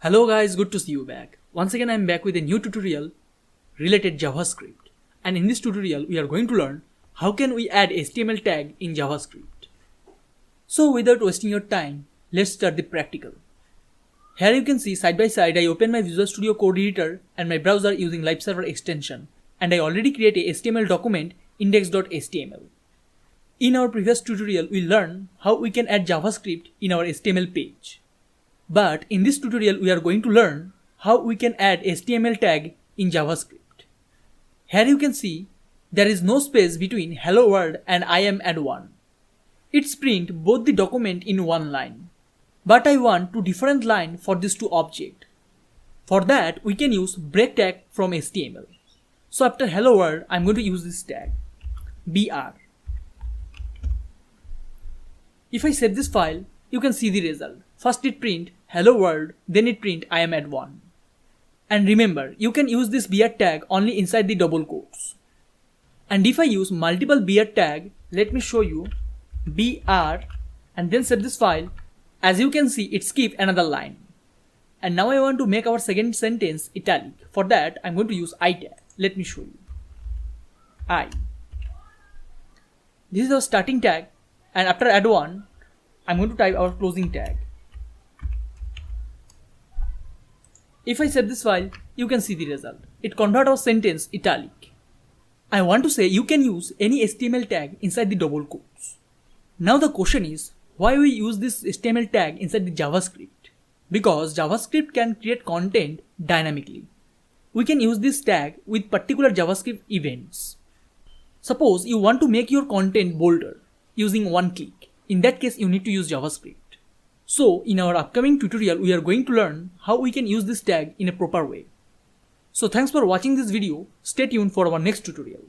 Hello guys, good to see you back. Once again I am back with a new tutorial related JavaScript. And in this tutorial we are going to learn how can we add HTML tag in JavaScript. So without wasting your time, let's start the practical. Here you can see side by side I open my Visual Studio Code editor and my browser using live server extension, and I already create a HTML document index.html. In our previous tutorial we learned how we can add JavaScript in our HTML page. But in this tutorial we are going to learn how we can add HTML tag in JavaScript. Here you can see there is no space between hello world and I am add one. It's print both the document in one line. But I want two different lines for these two objects. For that we can use break tag from HTML. So after hello world I'm going to use this tag br. If I save this file, you can see the result. First it print hello world, then it print I am at 1. And remember, you can use this br tag only inside the double quotes. And if I use multiple br tag, let me show you br and then save this file. As you can see, it skipped another line. And now I want to make our second sentence italic. For that I'm going to use I tag. Let me show you. I. This is our starting tag, and after add one I'm going to type our closing tag. If I save this file, you can see the result. It converts our sentence italic. I want to say you can use any HTML tag inside the double quotes. Now the question is, why we use this HTML tag inside the JavaScript? Because JavaScript can create content dynamically. We can use this tag with particular JavaScript events. Suppose you want to make your content bolder using one click. In that case, you need to use JavaScript. So in our upcoming tutorial, we are going to learn how we can use this tag in a proper way. So thanks for watching this video. Stay tuned for our next tutorial.